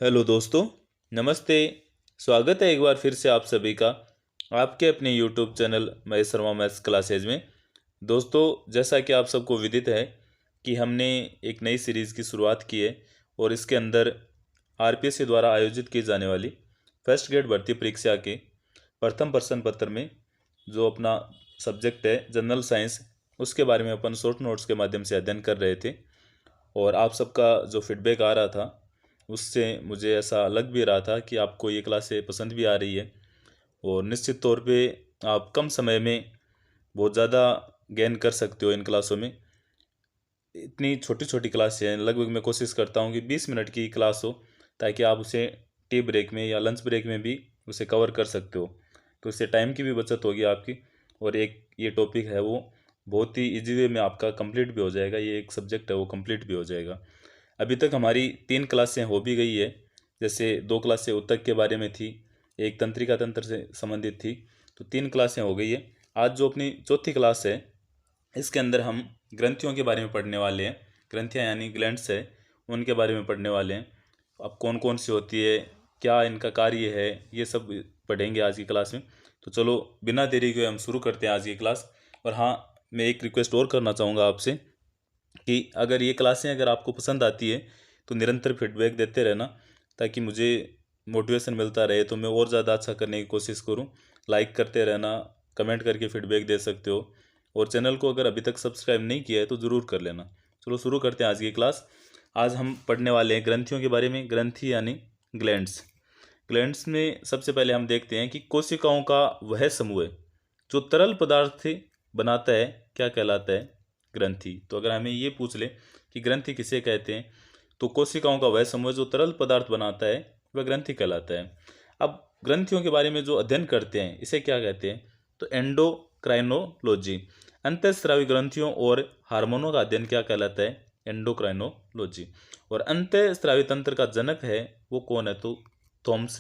Hello दोस्तों, नमस्ते। स्वागत है एक बार फिर से आप सभी का आपके अपने YouTube channel Mahesh Sharma maths classes में। दोस्तों, जैसा कि आप सबको विदित है कि हमने एक नई सीरीज़ की शुरुआत की है और इसके अंदर आरपीएससी द्वारा आयोजित की जाने वाली फर्स्ट ग्रेड भर्ती परीक्षा के प्रथम प्रश्न पत्र में जो अपना सब्जेक्ट है जनरल साइंस, उसके बारे में अपन शॉर्ट नोट्स के माध्यम से अध्ययन कर रहे थे। और आप सबका जो फीडबैक आ रहा था उससे मुझे ऐसा लग भी रहा था कि आपको ये क्लासें पसंद भी आ रही है और निश्चित तौर पे आप कम समय में बहुत ज़्यादा गेन कर सकते हो इन क्लासों में। इतनी छोटी छोटी क्लासें हैं, लगभग मैं कोशिश करता हूँ कि 20 मिनट की क्लास हो ताकि आप उसे टी ब्रेक में या लंच ब्रेक में भी उसे कवर कर सकते हो। तो इससे टाइम की भी बचत होगी आपकी और एक ये टॉपिक है वो बहुत ही इजी वे में आपका कंप्लीट भी हो जाएगा। ये एक सब्जेक्ट है वो कंप्लीट भी हो जाएगा। अभी तक हमारी 3 क्लासें हो भी गई है। जैसे 2 क्लासें ऊतक के बारे में थी, एक तंत्रिका तंत्र से संबंधित थी, तो 3 क्लासें हो गई है। आज जो अपनी चौथी क्लास है इसके अंदर हम ग्रंथियों के बारे में पढ़ने वाले हैं। ग्रंथियाँ यानी ग्लैंड्स है, उनके बारे में पढ़ने वाले हैं। अब कौन कौन सी होती है, क्या इनका कार्य है, ये सब पढ़ेंगे आज की क्लास में। तो चलो बिना देरी के हम शुरू करते हैं आज की क्लास। और हाँ, मैं एक रिक्वेस्ट और करना चाहूँगा आपसे कि अगर ये क्लासें अगर आपको पसंद आती है तो निरंतर फीडबैक देते रहना ताकि मुझे मोटिवेशन मिलता रहे, तो मैं और ज़्यादा अच्छा करने की कोशिश करूँ। लाइक करते रहना, कमेंट करके फीडबैक दे सकते हो और चैनल को अगर अभी तक सब्सक्राइब नहीं किया है तो ज़रूर कर लेना। चलो शुरू करते हैं आज की क्लास। आज हम पढ़ने वाले हैं ग्रंथियों के बारे में। ग्रंथि यानी ग्लैंड्स। ग्लैंड्स में सबसे पहले हम देखते हैं कि कोशिकाओं का वह समूह है जो तरल पदार्थ बनाता है, क्या कहलाता है? ग्रंथि। तो अगर हमें ये पूछ ले कि ग्रंथि किसे कहते हैं, तो कोशिकाओं का वह समूह जो तरल पदार्थ बनाता है वह ग्रंथि कहलाता है। अब ग्रंथियों के बारे में जो अध्ययन करते हैं इसे क्या कहते हैं? तो एंडोक्राइनोलॉजी। अंतःस्रावी ग्रंथियों और हार्मोनों का अध्ययन क्या कहलाता है? एंडोक्राइनोलॉजी। और अंतःस्रावी तंत्र का जनक है वो कौन है? तो थॉमस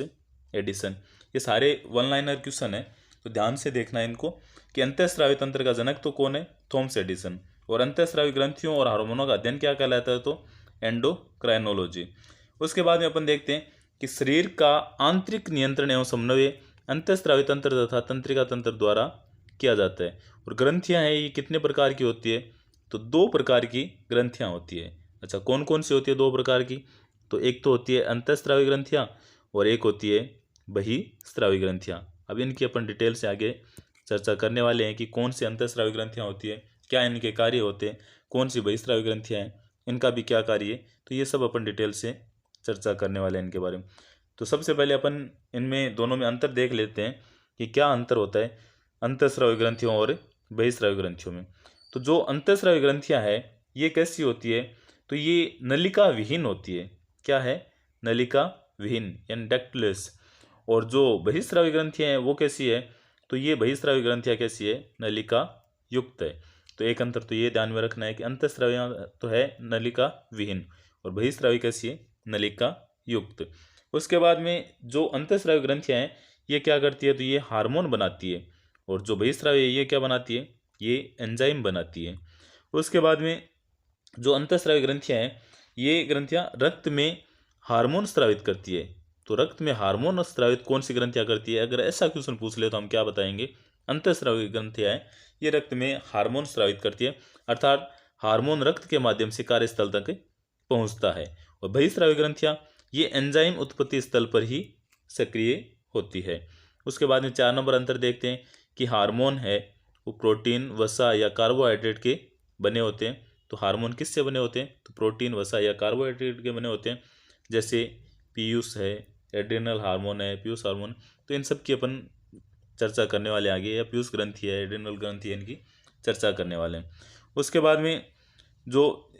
एडिसन। ये सारे वन लाइनर क्वेश्चन है, तो ध्यान से देखना है इनको कि अंतःस्रावी तंत्र का जनक तो कौन है? Thomas Edison. और अंतःस्रावी ग्रंथियों और हार्मोनों का अध्ययन क्या कहलाता है? तो एंडोक्राइनोलॉजी। उसके बाद में अपन देखते हैं कि शरीर का आंतरिक नियंत्रण एवं समन्वय अंतःस्रावी तंत्र तथा तंत्रिका तंत्र द्वारा किया जाता है। और ग्रंथियां हैं ये कितने प्रकार की होती है? तो 2 प्रकार की ग्रंथियां होती है। अच्छा, कौन कौन सी होती है 2 प्रकार की? तो एक तो होती है अंतःस्रावी ग्रंथियां और एक होती है बहिस्रावी ग्रंथियां। अब इनकी अपन डिटेल से आगे चर्चा करने वाले हैं कि कौन सी अंतःस्रावी ग्रंथियां होती है, क्या इनके कार्य होते हैं, कौन सी बहिस्रावी ग्रंथियां हैं, इनका भी क्या कार्य है। तो ये सब अपन डिटेल से चर्चा करने वाले हैं इनके बारे में। तो सबसे पहले अपन इनमें दोनों में अंतर देख लेते हैं कि क्या अंतर होता है अंतःस्रावी ग्रंथियों और बहिस्रावी ग्रंथियों में। तो जो अंतःस्रावी ग्रंथियां हैं ये कैसी होती है? तो ये नलिका विहीन होती है। क्या है? नलिका विहीन यानी डक्टलेस। और जो बहिस्रावी ग्रंथियां हैं वो कैसी है? तो ये बहिस्रावी ग्रंथियां कैसी है? नलिका युक्त है। तो एक अंतर तो ये ध्यान में रखना है कि अंतःस्रावी तो है नलिका विहीन और बहिस्रावी कैसी है? नलिका युक्त। उसके बाद में जो अंतःस्रावी ग्रंथियां हैं ये क्या करती है? तो ये हार्मोन बनाती है। और जो बहिस्रावी है ये क्या बनाती है? ये एंजाइम बनाती है। उसके बाद में जो अंतःस्रावी ग्रंथियां हैं ये ग्रंथियां रक्त में हार्मोन स्रावित करती है। तो रक्त में हार्मोन स्रावित कौन सी ग्रंथियां करती है? अगर ऐसा क्वेश्चन पूछ ले तो हम क्या बताएंगे? अंतःस्रावी ग्रंथियां हैं ये रक्त में हार्मोन स्रावित करती है, अर्थात हार्मोन रक्त के माध्यम से कार्यस्थल तक पहुंचता है। और बहिस्रावी ग्रंथियां ये एंजाइम उत्पत्ति स्थल पर ही सक्रिय होती है। उसके बाद में 4 नंबर अंतर देखते हैं कि हार्मोन है वो प्रोटीन, वसा या कार्बोहाइड्रेट के बने होते हैं। तो हार्मोन किससे बने होते हैं? तो प्रोटीन, वसा या कार्बोहाइड्रेट के बने होते हैं। जैसे पीयूष है, एड्रिनल हार्मोन है, पीयूष हार्मोन। तो इन सब की अपन चर्चा करने वाले आगे, या पीयूष ग्रंथि है, एड्रिनल ग्रंथि है, इनकी चर्चा करने वाले हैं। उसके बाद में जो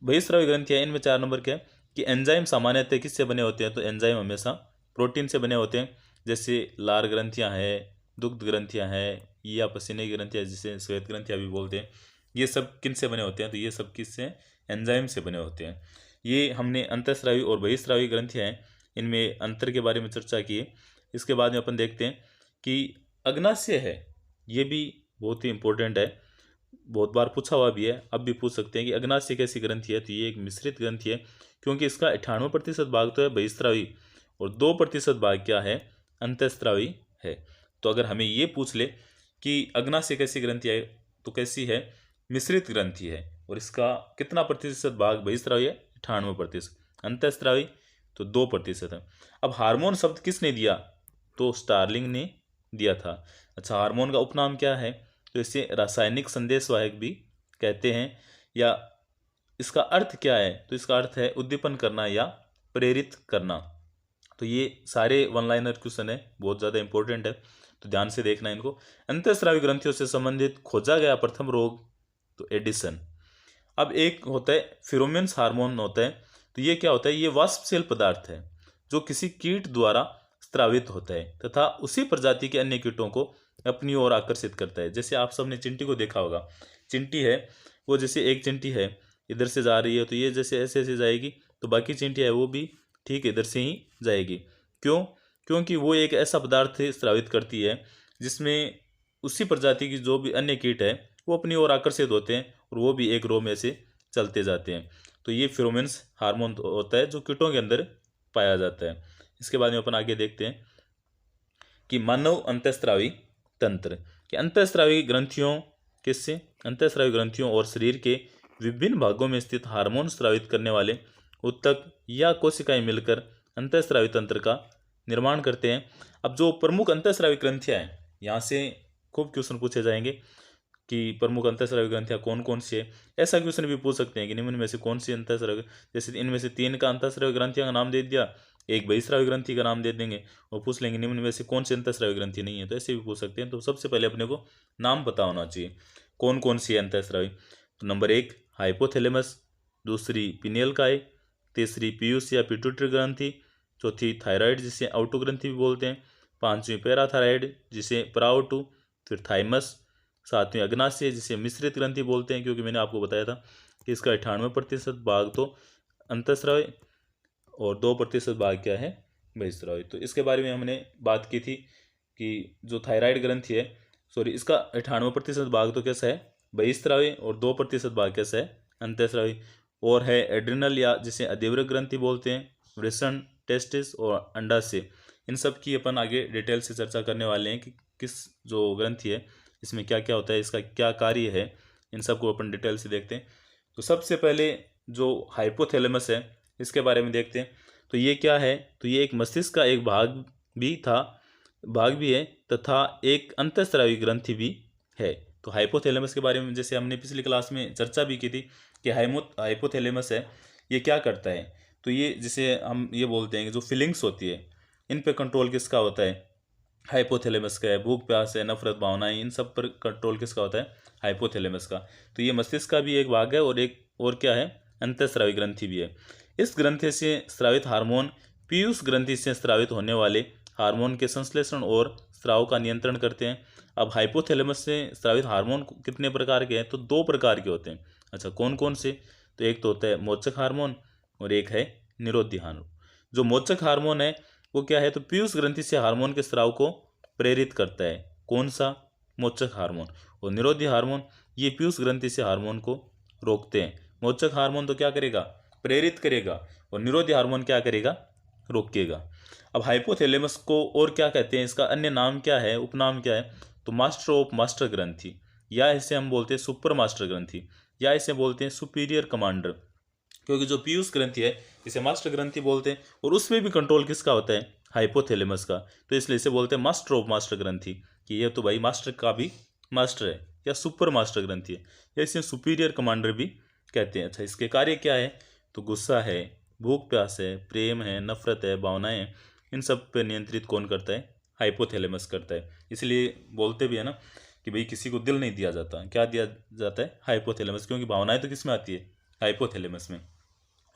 बहिस्रावी ग्रंथि है इनमें 4 नंबर क्या है कि एंजाइम सामान्यतः किससे बने होते हैं? तो एंजाइम हमेशा प्रोटीन से बने होते हैं। जैसे लार ग्रंथियाँ हैं, दुग्ध ग्रंथियाँ हैं या पसीने की ग्रंथियाँ जिसे श्वेत ग्रंथियाँ भी बोलते हैं, ये सब किन से बने होते हैं? तो ये सब किससे? एंजाइम से बने होते हैं। ये हमने अंतःस्रावी और बहिस्रावी ग्रंथियाँ हैं इनमें अंतर के बारे में चर्चा की है। इसके बाद में अपन देखते हैं कि अग्नाशय है, ये भी बहुत ही इंपॉर्टेंट है। बहुत बार पूछा हुआ भी है, अब भी पूछ सकते हैं कि अग्नाशय कैसी ग्रंथि है, तो ये एक मिश्रित ग्रंथि है, क्योंकि इसका 98% भाग तो है बहिस्रावी और 2% भाग क्या है, अंतःस्रावी है। तो अगर हमें ये पूछ ले कि अग्नाशय कैसी ग्रंथि है, तो कैसी है, मिश्रित ग्रंथि है, और इसका कितना प्रतिशत भाग बहिस्रावी है, 98%, अंतःस्रावी तो 2% है। अब हार्मोन शब्द किसने दिया, तो स्टार्लिंग ने दिया था। अच्छा, हार्मोन का उपनाम क्या है, तो इसे रासायनिक संदेशवाहक भी कहते हैं, या इसका अर्थ क्या है, तो इसका अर्थ है उद्दीपन करना या प्रेरित करना। तो ये सारे वन लाइनर क्वेश्चन है, बहुत ज़्यादा इंपॉर्टेंट है, तो ध्यान से देखना इनको। अंतःस्रावी ग्रंथियों से संबंधित खोजा गया प्रथम रोग, तो एडिसन। अब एक होता है फिरोमेन्स हार्मोन होता है, तो ये क्या होता है, ये वाष्पशील पदार्थ है जो किसी कीट द्वारा स्त्रावित होता है तथा उसी प्रजाति के अन्य कीटों को अपनी ओर आकर्षित करता है। जैसे आप सबने चिंटी को देखा होगा, चिंटी है वो, जैसे एक चिंटी है इधर से जा रही है, तो ये जैसे ऐसे ऐसे जाएगी, तो बाकी चिंटी है वो भी ठीक इधर से ही जाएगी। क्यों, क्योंकि वो एक ऐसा पदार्थ स्रावित करती है जिसमें उसी प्रजाति की जो भी अन्य कीट है वो अपनी ओर आकर्षित होते हैं और वो भी एक रो में से चलते जाते हैं। तो ये फेरोमेन्स हार्मोन होता है जो कीटों के अंदर पाया जाता है। इसके बाद में अपन आगे देखते हैं कि मानव अंतःस्रावी तंत्र, कि अंतःस्रावी ग्रंथियों किससे, अंतःस्रावी ग्रंथियों और शरीर के विभिन्न भागों में स्थित हार्मोन स्रावित करने वाले ऊतक या कोशिकाएं मिलकर अंतःस्रावी तंत्र का निर्माण करते हैं। अब जो प्रमुख अंतःस्रावी ग्रंथियां हैं, यहाँ से खूब क्वेश्चन पूछे जाएंगे कि प्रमुख अंतःस्रावी ग्रंथियां कौन कौन सी है। ऐसा क्वेश्चन भी पूछ सकते हैं कि निम्न में से कौन सी अंतःस्रावी, जैसे इनमें से 3 का अंतःस्रावी ग्रंथियों का नाम दे दिया, एक बहिस्रावी ग्रंथि का नाम दे देंगे और पूछ लेंगे निम्न में से कौन सी अंतःस्रावी ग्रंथि नहीं है, तो ऐसे भी पूछ सकते हैं। तो सबसे पहले अपने को नाम पता होना चाहिए कौन कौन सी है अंतःस्रावी। तो नंबर 1 हाइपोथैलेमस, दूसरी पिनियल काय, तीसरी पीयूष या पिट्यूटरी ग्रंथि, चौथी थायराइड जिसे आउटो ग्रंथि भी बोलते हैं, पांचवी पैराथायराइड जिसे पराओटू, फिर थाइमस, सातवीं अग्नाशय जिसे मिश्रित ग्रंथि बोलते हैं, क्योंकि मैंने आपको बताया था कि इसका 98% भाग तो अंतःस्रावी और 2% भाग क्या है, बहिस्रावी। तो इसके बारे में हमने बात की थी कि जो थायराइड ग्रंथि है, सॉरी, इसका 98% भाग तो कैसा है, बहिस्रावी, और 2% भाग कैसा है, अंतःस्रावी। और है एड्रिनल या जिसे अधीवरक ग्रंथि बोलते हैं, वृषण, टेस्टिस और अंडाशय। इन सब की अपन आगे डिटेल से चर्चा करने वाले हैं कि किस जो ग्रंथि है इसमें क्या क्या होता है, इसका क्या कार्य है, इन सब को अपन डिटेल से देखते हैं। तो सबसे पहले जो हाइपोथैलेमस है इसके बारे में देखते हैं। तो ये क्या है, तो ये एक मस्तिष्क का एक भाग भी है तथा एक अंतःस्रावी ग्रंथि भी है। तो हाइपोथैलेमस के बारे में जैसे हमने पिछली क्लास में चर्चा भी की थी कि हाइपोथैलेमस है, ये क्या करता है, तो ये जिसे हम ये बोलते हैं कि जो फीलिंग्स होती है इन पे कंट्रोल किसका होता है, हाइपोथैलेमस का है। भूख प्यास है, नफरत भावनाएं, इन सब पर कंट्रोल किसका होता है, हाइपोथैलेमस का। तो ये मस्तिष्क का भी एक भाग है और एक और क्या है, अंतःस्रावी ग्रंथि भी है। इस ग्रंथि से स्रावित हार्मोन पीयूष ग्रंथि से स्रावित होने वाले हार्मोन के संश्लेषण और स्राव का नियंत्रण करते हैं। अब हाइपोथैलेमस से स्रावित हार्मोन कितने प्रकार के हैं, तो 2 प्रकार के होते हैं। अच्छा, कौन कौन से, तो एक तो होता है मोचक हार्मोन और एक है निरोधी हार्मोन। जो मोचक हार्मोन है वो क्या है, तो पीयूष ग्रंथि से हार्मोन के स्राव को प्रेरित करता है, कौन सा, मोचक हार्मोन। और निरोधी हार्मोन ये पीयूष ग्रंथि से हार्मोन को रोकते हैं। मोचक हार्मोन तो क्या करेगा, प्रेरित करेगा, और निरोधी हार्मोन क्या करेगा, रोकेगा। अब हाइपोथैलेमस को और क्या कहते हैं, इसका अन्य नाम क्या है, उपनाम क्या है, तो मास्टर ऑफ मास्टर ग्रंथि, या इसे हम बोलते हैं सुपर मास्टर ग्रंथि, या इसे बोलते हैं सुपीरियर कमांडर। क्योंकि जो पीयूष ग्रंथि है इसे मास्टर ग्रंथि बोलते हैं और उसमें भी कंट्रोल किसका होता है, हाइपोथैलेमस का, तो इसलिए इसे बोलते हैं मास्टर ऑफ मास्टर ग्रंथि, कि ये तो भाई मास्टर का भी मास्टर है, या सुपर मास्टर ग्रंथि है, या इसे सुपीरियर कमांडर भी कहते हैं। अच्छा, इसके कार्य क्या है, तो गुस्सा है, भूख प्यास है, प्रेम है, नफरत है, भावनाएं हैं, इन सब पर नियंत्रित कौन करता है, हाइपोथैलेमस करता है। इसलिए बोलते भी है ना कि भाई किसी को दिल नहीं दिया जाता, क्या दिया जाता है, हाइपोथैलेमस, क्योंकि भावनाएं तो किस में आती है, हाइपोथैलेमस में।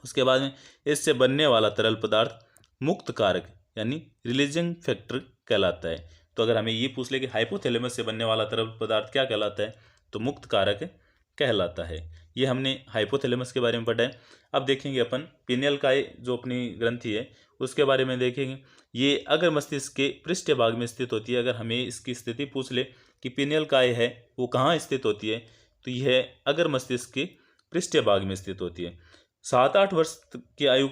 उसके बाद में इससे बनने वाला तरल पदार्थ मुक्त कारक यानी रिलीजिंग फैक्टर कहलाता है। तो अगर हमें ये पूछ ले कि हाइपोथैलेमस से बनने वाला तरल पदार्थ क्या कहलाता है, तो मुक्त कारक कहलाता है। ये हमने हाइपोथैलेमस के बारे में पढ़ा है। अब देखेंगे अपन पिनियल काय जो अपनी ग्रंथि है उसके बारे में देखेंगे। ये अगर मस्तिष्क के पृष्ठ भाग में स्थित होती है, अगर हमें इसकी स्थिति पूछ ले कि पिनियल काय है वो कहाँ स्थित होती है, तो यह अगर मस्तिष्क के पृष्ठीय भाग में स्थित होती है। 7-8 वर्ष की आयु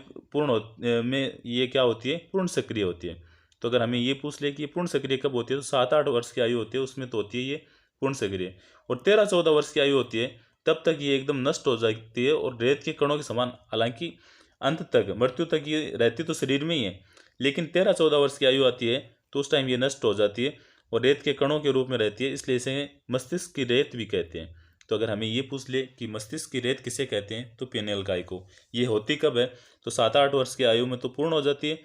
में ये क्या होती है, पूर्ण सक्रिय होती है। तो अगर हमें ये पूछ ले कि ये पूर्ण सक्रिय कब होती है, तो 7-8 वर्ष की आयु होती है, उसमें तो होती है ये पूर्ण सक्रिय। और 13-14 वर्ष की आयु होती है, तब तक ये एकदम नष्ट हो जाती है और रेत के कणों के समान, हालांकि अंत तक, मृत्यु तक ये रहती तो शरीर में ही है, लेकिन 13-14 वर्ष की आयु आती है तो उस टाइम ये नष्ट हो जाती है और रेत के कणों के रूप में रहती है, इसलिए इसे मस्तिष्क की रेत भी कहते हैं। तो अगर हमें ये पूछ ले कि मस्तिष्क की रेत किसे कहते हैं, तो पिनियल काय को। ये होती कब है, तो 7-8 वर्ष की आयु में तो पूर्ण हो जाती है,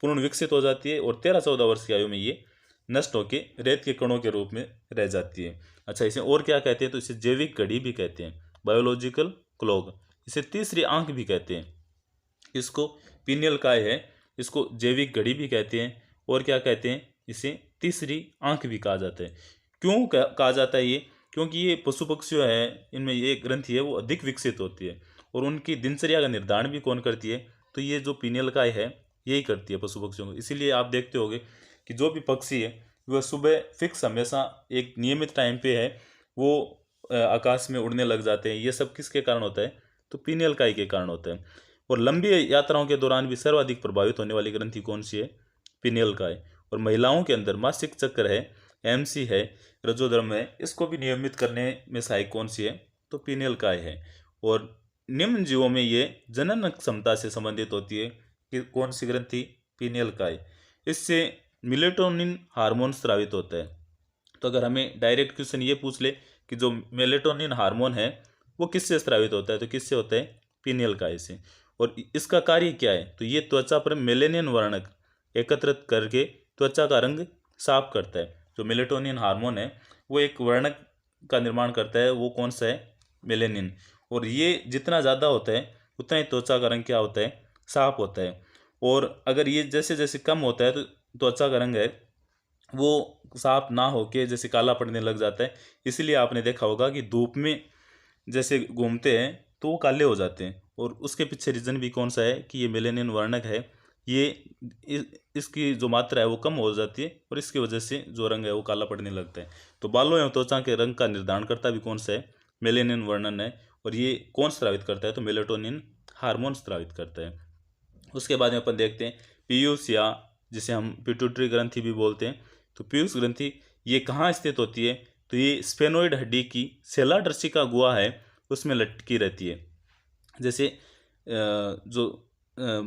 पूर्ण विकसित हो जाती है, और 13-14 वर्ष की आयु में ये नष्ट होकर रेत के कणों के रूप में रह जाती है। अच्छा, इसे और क्या कहते हैं, तो इसे जैविक घड़ी भी कहते हैं, बायोलॉजिकल क्लॉक। इसे तीसरी आंख भी कहते हैं। इसको पिनियल काय है, इसको जैविक घड़ी भी कहते हैं, और क्या कहते हैं, इसे तीसरी आंख भी कहा जाता है। क्यों कहा जाता है ये, क्योंकि ये पशु पक्षियों है, इनमें ये ग्रंथि है वो अधिक विकसित होती है, और उनकी दिनचर्या का निर्धारण भी कौन करती है, तो ये जो पिनियल काय है यही करती है पशु पक्षियों को। इसीलिए आप देखते होंगे कि जो भी पक्षी है वह सुबह फिक्स हमेशा एक नियमित टाइम पे है वो आकाश में उड़ने लग जाते हैं। ये सब किसके कारण होता है, तो पिनियल काय के कारण होता है। और लंबी यात्राओं के दौरान भी सर्वाधिक प्रभावित होने वाली ग्रंथि कौन सी है, पिनियल काय। और महिलाओं के अंदर मासिक चक्र है, एमसी है, रजोधर्म है, इसको भी नियमित करने में सहायक कौन सी है, तो पिनियल काय है। और निम्न जीवों में ये जनन क्षमता से संबंधित होती है कि कौन सी ग्रंथि, पिनियल काय। इससे मेलेटोनिन हार्मोन स्रावित होता है। तो अगर हमें डायरेक्ट क्वेश्चन ये पूछ ले कि जो मेलेटोनिन हार्मोन है वो किससे स्रावित होता है, तो किससे होता है, पिनियल काय से। और इसका कार्य क्या है, तो ये त्वचा पर मेलेनिन वर्णक एकत्रित करके त्वचा का रंग साफ करता है। जो मेलेटोनिन हार्मोन है वो एक वर्णक का निर्माण करता है, वो कौन सा है, मेलेनिन। और ये जितना ज़्यादा होता है उतना ही त्वचा का रंग क्या होता है, साफ होता है। और अगर ये जैसे जैसे कम होता है तो त्वचा का रंग है वो साफ ना होके जैसे काला पड़ने लग जाता है। इसीलिए आपने देखा होगा कि धूप में जैसे घूमते हैं तो वो काले हो जाते हैं, और उसके पीछे रीज़न भी कौन सा है कि ये मेलेनिन वर्णक है, ये इसकी जो मात्रा है वो कम हो जाती है, और इसकी वजह से जो रंग है वो काला पड़ने लगता है। तो बालों एवं त्वचा के रंग का निर्धारण करता भी कौन सा है, मेलेनिन वर्णन है। और ये कौन स्रावित करता है, तो मेलेटोनिन हार्मोन स्रावित करता है। उसके बाद में अपन देखते हैं पीयूष, या जिसे हम पिट्यूटरी ग्रंथि भी बोलते हैं। तो पीयूष ग्रंथि ये कहाँ स्थित होती है, तो ये स्फेनोइड हड्डी की सेलाटर्सिका गुहा है उसमें लटकी रहती है। जैसे जो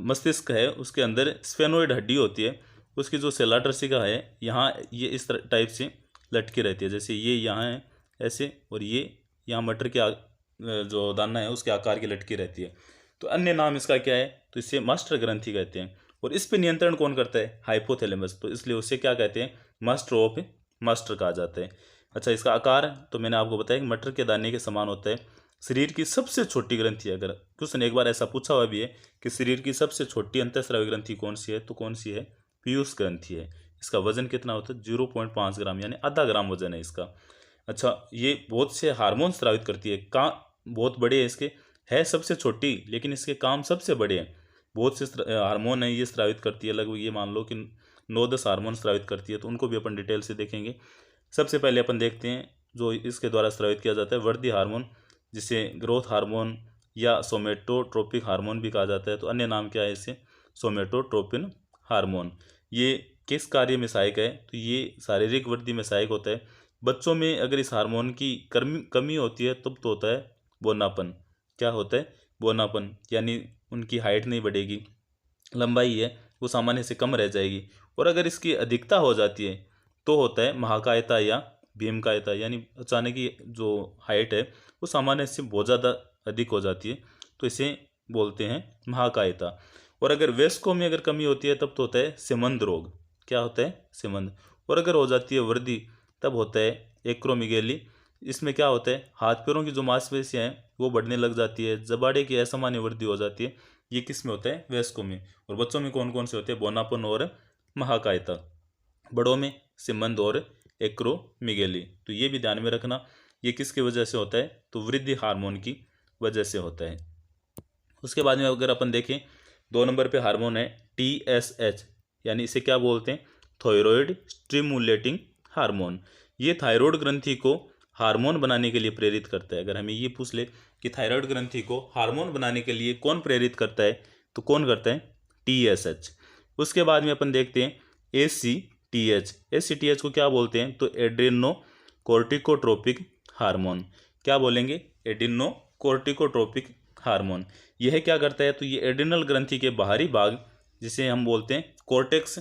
मस्तिष्क है उसके अंदर स्फेनोइड हड्डी होती है, उसकी जो सेलाटर्सिका है यहाँ ये इस टाइप से लटकी रहती है। जैसे ये यहाँ है ऐसे, और ये यहाँ मटर के जो दाना है उसके आकार की लटकी रहती है। तो अन्य नाम इसका क्या है, तो इसे मास्टर ग्रंथि कहते हैं। और इस पे नियंत्रण कौन करता है, हाइपोथैलेमस। तो इसलिए उसे क्या कहते हैं, मास्टर ऑफ मास्टर कहा जाता है। अच्छा, इसका आकार तो मैंने आपको बताया कि मटर के दाने के समान होता है। शरीर की सबसे छोटी ग्रंथि, अगर क्वेश्चन एक बार ऐसा पूछा हुआ भी है कि शरीर की सबसे छोटी अंतःस्रावी ग्रंथि कौन सी है, तो कौन सी है, पीयूष ग्रंथि है। इसका वजन कितना होता है, 0.5 ग्राम, यानी आधा ग्राम वजन है इसका। अच्छा, ये बहुत से हार्मोन स्रावित करती है, काम बहुत बड़े है इसके, है सबसे छोटी लेकिन इसके काम सबसे बड़े हैं। बहुत से हार्मोन है ये स्रावित करती है, लगभग ये मान लो कि 9-10 हार्मोन स्रावित करती है। तो उनको भी अपन डिटेल से देखेंगे। सबसे पहले अपन देखते हैं जो इसके द्वारा स्रावित किया जाता है, वृद्धि हार्मोन, जिसे ग्रोथ हार्मोन या सोमेटोट्रोपिक हार्मोन भी कहा जाता है। तो अन्य नाम क्या है इसे, सोमेटोट्रोपिन हार्मोन। ये किस कार्य में सहायक है, तो ये शारीरिक वृद्धि में सहायक होता है। बच्चों में अगर इस हार्मोन की कमी होती है तब तो होता है बोनापन। क्या होता है, बोनापन, यानी उनकी हाइट नहीं बढ़ेगी, लंबाई है वो सामान्य से कम रह जाएगी। और अगर इसकी अधिकता हो जाती है तो होता है महाकायता या भीमकायता, यानी अचानक ही जो हाइट है वो सामान्य से बहुत ज़्यादा अधिक हो जाती है, तो इसे बोलते हैं महाकायता। और अगर वयस्कों में अगर कमी होती है तब तो होता है सेमंद रोग। क्या होता है, सेमंद। और अगर हो जाती है वृद्धि तब होता है एक्रोमिगेली। इसमें क्या होता है, हाथ पैरों की जो मांसपेशियाँ हैं वो बढ़ने लग जाती है, जबाड़े की असामान्य वृद्धि हो जाती है। ये किस में होता है, वयस्कों में। और बच्चों में कौन कौन से होते हैं, बोनापन और महाकायता। बड़ों में सिमंद और एक्रोमिगेली। तो ये भी ध्यान में रखना, ये किसकी वजह से होता है, तो वृद्धि हार्मोन की वजह से होता है। उसके बाद में अगर अपन देखें 2 नंबर पे हार्मोन है TSH, यानी इसे क्या बोलते हैं, थायराइड स्टिमुलेटिंग हार्मोन। ये थायराइड ग्रंथि को हार्मोन बनाने के लिए प्रेरित करता है। अगर हमें ये पूछ ले कि थायराइड ग्रंथि को हार्मोन बनाने के लिए कौन प्रेरित करता है, तो कौन करता है? TSH। उसके बाद में अपन देखते हैं ACTH। ACTH को क्या बोलते हैं? तो एड्रेनो कोर्टिकोट्रोपिक हार्मोन। क्या बोलेंगे? Adrenocorticotropic hormone. यह क्या करता है? तो ये एड्रिनल ग्रंथि के बाहरी भाग, जिसे हम बोलते हैं कोर्टेक्स,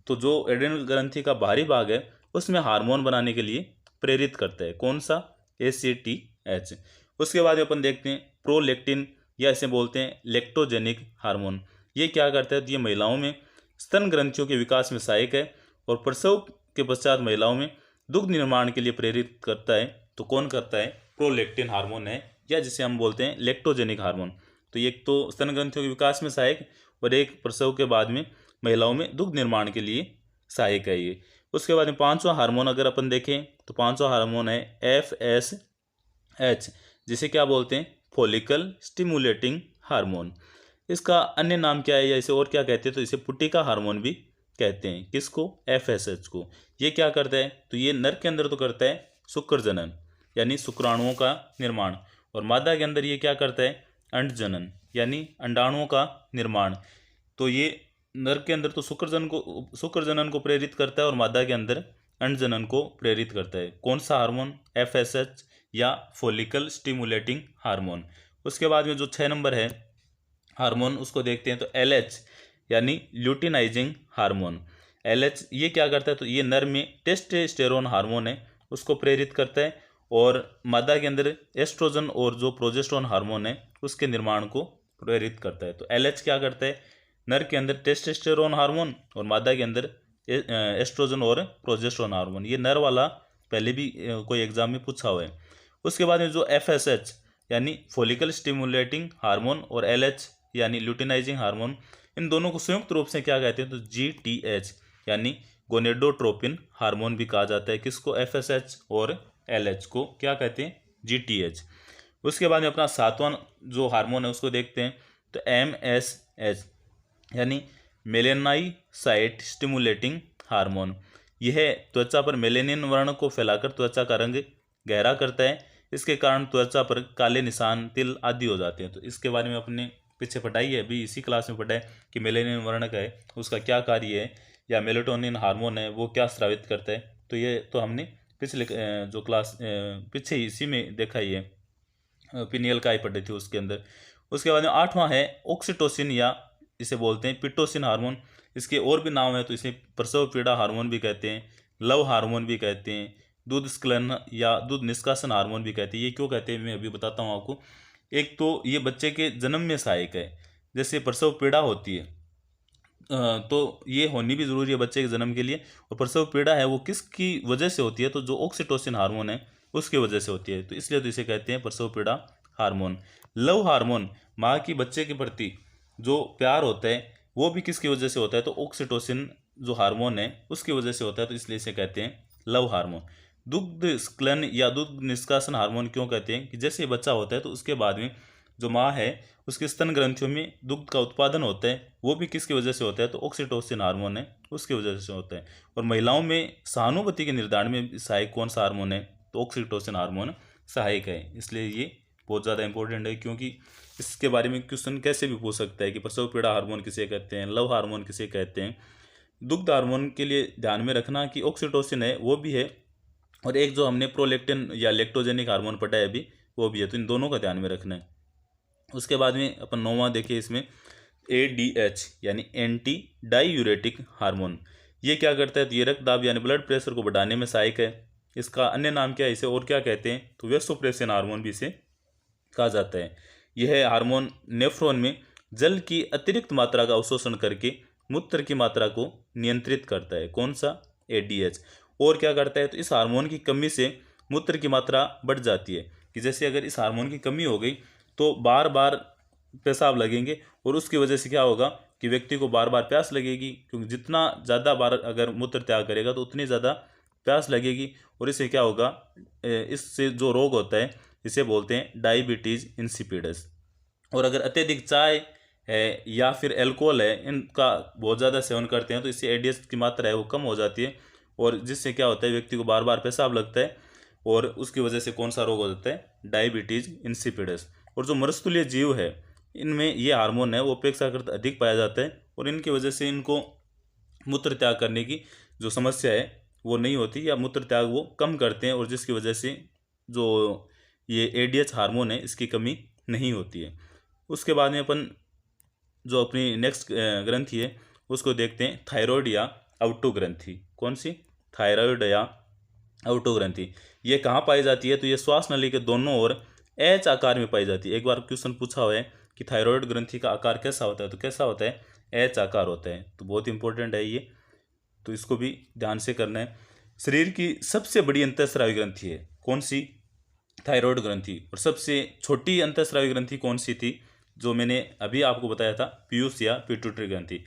तो जो एड्रिनल ग्रंथि का बाहरी भाग है उसमें हार्मोन बनाने के लिए प्रेरित करता है। कौन सा? ACTH। उसके बाद अपन देखते हैं प्रोलेक्टिन, या इसे बोलते हैं लेक्टोजेनिक हार्मोन। ये क्या करता है? तो ये महिलाओं में स्तन ग्रंथियों के विकास में सहायक है और प्रसव के पश्चात महिलाओं में दुग्ध निर्माण के लिए प्रेरित करता है। तो कौन करता है? प्रोलेक्टिन हार्मोन है, या जिसे हम बोलते हैं लेक्टोजेनिक हार्मोन। तो एक तो स्तन ग्रंथियों के विकास में सहायक और एक प्रसव के बाद में महिलाओं में दुग्ध निर्माण के लिए सहायक है ये। उसके बाद में पांचवा हार्मोन अगर अपन देखें तो पांचवा हार्मोन है FSH, जिसे क्या बोलते हैं? Follicle stimulating hormone. इसका अन्य नाम क्या है या इसे और क्या कहते हैं? तो इसे पुटिका हार्मोन भी कहते हैं। किसको? FSH को। ये क्या करता है? तो ये नर के अंदर तो करता है शुक्र जनन, यानी शुक्राणुओं का निर्माण, और मादा के अंदर ये क्या करता है? अंड जनन, यानी अंडाणुओं का निर्माण। तो ये नर के अंदर तो शुक्र जनन को प्रेरित करता है और मादा के अंदर अंड जनन को प्रेरित करता है। कौन सा हार्मोन? FSH या फॉलिकल स्टिमुलेटिंग हार्मोन। उसके बाद में जो 6 नंबर है हार्मोन उसको देखते हैं, तो LH यानी ल्यूटिनाइजिंग हार्मोन। LH ये क्या करता है? तो ये नर में टेस्टोस्टेरोन हार्मोन है उसको प्रेरित करता है, और मादा के अंदर एस्ट्रोजन और जो प्रोजेस्टेरोन हार्मोन है उसके निर्माण को प्रेरित करता है। तो LH क्या करता है? नर के अंदर टेस्टोस्टेरोन हार्मोन और मादा के अंदर एस्ट्रोजन और प्रोजेस्टेरोन हार्मोन। ये नर वाला पहले भी कोई एग्जाम में पूछा हुआ है। उसके बाद में जो FSH यानी फॉलिकल स्टिमुलेटिंग हार्मोन और LH यानी ल्यूटिनाइजिंग हार्मोन, इन दोनों को संयुक्त रूप से क्या कहते हैं? तो GTH यानी गोनेडोट्रोपिन हार्मोन भी कहा जाता है। किसको? FSH और LH को क्या कहते हैं? GTH। उसके बाद में अपना सातवां जो हार्मोन है उसको देखते हैं, तो MSH यानी मेलेनाइसाइट स्टिमुलेटिंग हार्मोन। यह त्वचा पर मेलेनिन वर्ण को फैलाकर त्वचा का रंग गहरा करता है। इसके कारण त्वचा पर काले निशान, तिल आदि हो जाते हैं। तो इसके बारे में अपने पीछे पढ़ाई है, अभी इसी क्लास में पढ़ा है कि मेलेनिन वर्ण का है उसका क्या कार्य है, या मेलेटोनिन हार्मोन है वो क्या स्रावित करता है। तो ये तो हमने पिछले जो क्लास पीछे इसी में देखा ही है, पिनियल का ही पढ़ी थी उसके अंदर। उसके बाद में आठवां है ऑक्सीटोसिन, या इसे बोलते हैं पिटोसिन हार्मोन। इसके और भी नाम है, तो इसे प्रसव पीड़ा हार्मोन भी कहते हैं, लव हार्मोन भी कहते हैं, दूध स्खलन या दूध निष्कासन हार्मोन भी कहते हैं। ये क्यों कहते हैं मैं अभी बताता हूँ आपको। एक तो ये बच्चे के जन्म में सहायक है, जैसे प्रसव पीड़ा होती है तो ये होनी भी ज़रूरी है बच्चे के जन्म के लिए। और प्रसव पीड़ा है वो किसकी वजह से होती है? तो जो ऑक्सीटोसिन हार्मोन है उसकी वजह से होती है, तो इसलिए तो इसे कहते हैं प्रसव पीड़ा हार्मोन। लव हार्मोन माँ की बच्चे के प्रति जो प्यार होता है वो भी किसकी वजह से होता है? तो ऑक्सीटोसिन जो हार्मोन है उसकी वजह से होता है, तो इसलिए इसे कहते हैं लव हार्मोन। दुग्ध स्खलन या दुग्ध निष्कासन हार्मोन क्यों कहते हैं? कि जैसे बच्चा होता है तो उसके बाद में जो माँ है उसके स्तन ग्रंथियों में दुग्ध का उत्पादन होता है, वो भी किसकी वजह से होता है? तो ऑक्सीटोसिन हार्मोन है उसकी वजह से होता है। और महिलाओं में सहानुभूति के निर्धारण में सहायक कौन सा हार्मोन है? तो ऑक्सीटोसिन हार्मोन सहायक है। इसलिए ये बहुत ज़्यादा इंपॉर्टेंट है, क्योंकि इसके बारे में क्वेश्चन कैसे भी पूछ सकता है कि प्रसव पीड़ा हार्मोन किसे कहते हैं, लव हार्मोन किसे कहते हैं। दुग्ध हार्मोन के लिए ध्यान में रखना कि ऑक्सीटोसिन है वो भी है, और एक जो हमने प्रोलेक्टिन या लेक्टोजेनिक हार्मोन पढ़ा है अभी वो भी है, तो इन दोनों का ध्यान में रखना है। उसके बाद में अपन नौवां देखिए इसमें ADH यानी एंटी डाईयूरेटिक हार्मोन। ये क्या करता है? तो ये रक्तदाब यानी ब्लड प्रेशर को बढ़ाने में सहायक है। इसका अन्य नाम क्या है? इसे और क्या कहते हैं? तो वेसोप्रेसिन हार्मोन भी इसे कहा जाता है। यह हार्मोन नेफ्रॉन में जल की अतिरिक्त मात्रा का अवशोषण करके मूत्र की मात्रा को नियंत्रित करता है। कौन सा? ADH। और क्या करता है? तो इस हार्मोन की कमी से मूत्र की मात्रा बढ़ जाती है, कि जैसे अगर इस हार्मोन की कमी हो गई तो बार बार पेशाब लगेंगे, और उसकी वजह से क्या होगा कि व्यक्ति को बार बार प्यास लगेगी, क्योंकि जितना ज़्यादा बार अगर मूत्र त्याग करेगा तो उतनी ज़्यादा प्यास लगेगी, और इससे क्या होगा? इससे जो रोग होता है इसे बोलते हैं डायबिटीज़ इंसिपिडस। और अगर अत्यधिक चाय है या फिर अल्कोहल है, इनका बहुत ज़्यादा सेवन करते हैं तो इससे ADH की मात्रा है वो कम हो जाती है, और जिससे क्या होता है व्यक्ति को बार बार पेशाब लगता है, और उसकी वजह से कौन सा रोग हो जाता है, डायबिटीज इंसिपिडस। और जो मरुस्थलीय जीव है इनमें ये हार्मोन है वो अपेक्षाकृत अधिक पाया जाता है और इनकी वजह से इनको मूत्र त्याग करने की जो समस्या है वो नहीं होती, या मूत्र त्याग वो कम करते हैं, और जिसकी वजह से जो ये एडीएच हार्मोन है इसकी कमी नहीं होती है। उसके बाद में अपन जो अपनी नेक्स्ट ग्रंथि है उसको देखते हैं, थायराइड या आउटो ग्रंथि। कौन सी, थायराइड या आउटो ग्रंथि। ये कहाँ पाई जाती है, तो ये श्वास नली के दोनों ओर एच आकार में पाई जाती है। एक बार क्वेश्चन पूछा हुआ है कि थायराइड ग्रंथि का आकार कैसा होता है, तो कैसा होता है, एच आकार होता है। तो बहुत इंपॉर्टेंट है ये, तो इसको भी ध्यान से करना है। शरीर की सबसे बड़ी अंतःस्रावी ग्रंथि है कौन सी, थायराइड ग्रंथि। और सबसे छोटी अंतःस्रावी ग्रंथि कौन सी थी, जो मैंने अभी आपको बताया था, पीयूष या पिट्यूटरी ग्रंथि।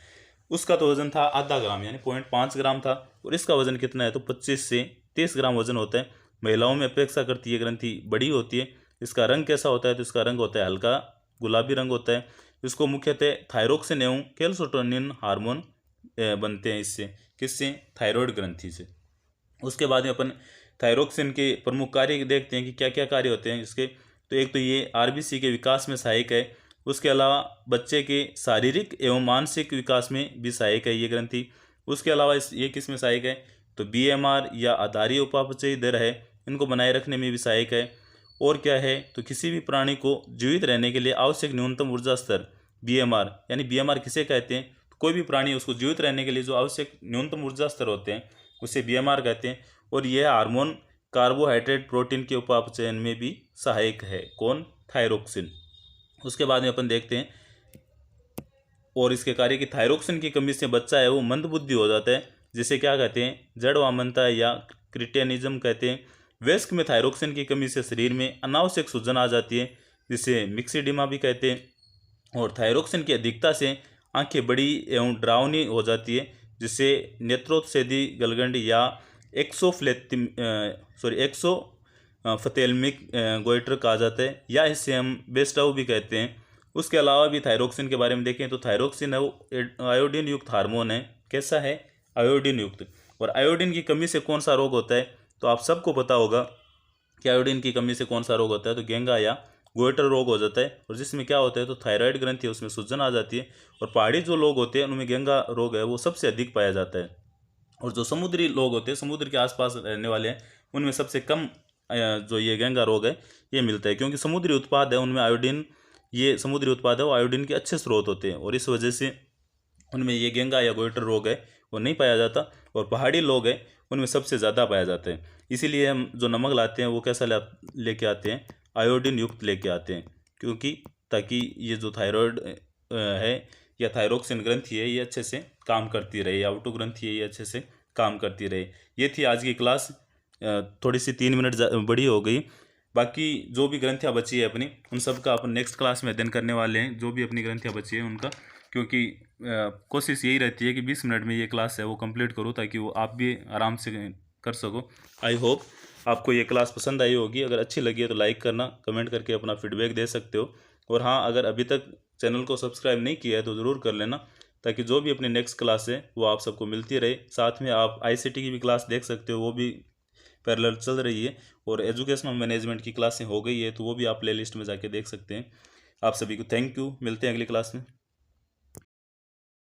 उसका तो वजन था आधा ग्राम यानी 0.5 ग्राम था, और इसका वजन कितना है, तो 25 से 30 ग्राम वजन होता है। महिलाओं में अपेक्षा करती है ग्रंथि बड़ी होती है। इसका रंग कैसा होता है, तो इसका रंग होता है हल्का गुलाबी रंग होता है। इसको मुख्यतः थायरोक्सिन एवं कैल्सिटोनिन हार्मोन बनते हैं इससे, किससे, थायराइड ग्रंथि से। उसके बाद में अपन थायरोक्सिन के प्रमुख कार्य देखते हैं कि क्या क्या कार्य होते हैं इसके। तो एक तो ये आरबीसी के विकास में सहायक है। उसके अलावा बच्चे के शारीरिक एवं मानसिक विकास में भी सहायक है ये ग्रंथि। उसके अलावा ये किस में सहायक है, तो बीएमआर या आधारीय उपापचयी दर है, इनको बनाए रखने में भी सहायक है। और क्या है, तो किसी भी प्राणी को जीवित रहने के लिए आवश्यक न्यूनतम ऊर्जा स्तर बीएमआर, यानी बीएमआर किसे कहते हैं, तो कोई भी प्राणी उसको जीवित रहने के लिए जो आवश्यक न्यूनतम ऊर्जा स्तर होते हैं उसे बीएमआर कहते हैं। और यह हार्मोन कार्बोहाइड्रेट प्रोटीन के उपापचयन में भी सहायक है, कौन, थायरोक्सिन। उसके बाद में अपन देखते हैं और इसके कार्य की थायरोक्सिन की कमी से बच्चा है वो मंदबुद्धि हो जाता है, जिसे क्या कहते हैं, जड़ वामनता या क्रिटेनिज्म कहते हैं। वयस्क में थायरोक्सिन की कमी से शरीर में अनावश्यक सूजन आ जाती है, जिसे मिक्सिडिमा भी कहते हैं। और थायरोक्सिन की अधिकता से आंखें बड़ी एवं डरावनी हो जाती है, जिसे नेत्रोत्सेदी गलगंड या एक्सोफथेल्मिक गोइटर कहा जाता है, या इसे हम बेस्टाउ भी कहते हैं। उसके अलावा भी थायरोक्सिन के बारे में देखें तो थायरोक्सिन है वो आयोडीन युक्त हार्मोन है। कैसा है, आयोडीन युक्त। और आयोडीन की कमी से कौन सा रोग होता है, तो आप सबको पता होगा कि आयोडीन की कमी से कौन सा रोग होता है, तो गेंगा या गोइटर रोग हो जाता है। और जिसमें क्या होता है, तो थायराइड ग्रंथि है उसमें सूजन आ जाती है। और पहाड़ी जो लोग होते हैं उनमें गेंगा रोग है वो सबसे अधिक पाया जाता है। और जो समुद्री लोग होते हैं, समुद्र के आसपास रहने वाले हैं, उनमें सबसे कम जो ये गेंगा रोग है ये मिलता है, क्योंकि समुद्री उत्पाद है उनमें आयोडीन, ये समुद्री उत्पाद है वो आयोडीन के अच्छे स्रोत होते हैं, और इस वजह से उनमें ये गेंगा या गोइटर रोग है वो नहीं पाया जाता। और पहाड़ी लोग हैं उनमें सबसे ज़्यादा पाया जाता है। इसीलिए हम जो नमक लाते हैं वो कैसा लेके आते हैं, आयोडीन युक्त लेके आते हैं, क्योंकि ताकि ये जो थायराइड है या थायरोक्सिन ग्रंथि है ये अच्छे से काम करती रहे, या आउटो ग्रंथि है ये अच्छे से काम करती रहे। ये थी आज की क्लास, थोड़ी सी 3 मिनट बड़ी हो गई। बाकी जो भी ग्रंथियाँ बची है अपनी, उन सब का अपन नेक्स्ट क्लास में अध्ययन करने वाले हैं, जो भी अपनी ग्रंथियाँ बची है उनका, क्योंकि कोशिश यही रहती है कि 20 मिनट में ये क्लास है वो कंप्लीट करूँ, ताकि वो आप भी आराम से कर सको। आई होप आपको ये क्लास पसंद आई होगी। अगर अच्छी लगी है तो लाइक करना, कमेंट करके अपना फीडबैक दे सकते हो। और हाँ, अगर अभी तक चैनल को सब्सक्राइब नहीं किया है तो ज़रूर कर लेना, ताकि जो भी अपनी नेक्स्ट क्लास है वो आप सबको मिलती रहे। साथ में आप आईसीटी की भी क्लास देख सकते हो, वो भी पैरेलल चल रही है। और एजुकेशनल मैनेजमेंट की क्लासें हो गई है तो वो भी आप प्लेलिस्ट में जाके देख सकते हैं। आप सभी को थैंक यू, मिलते हैं अगली क्लास में।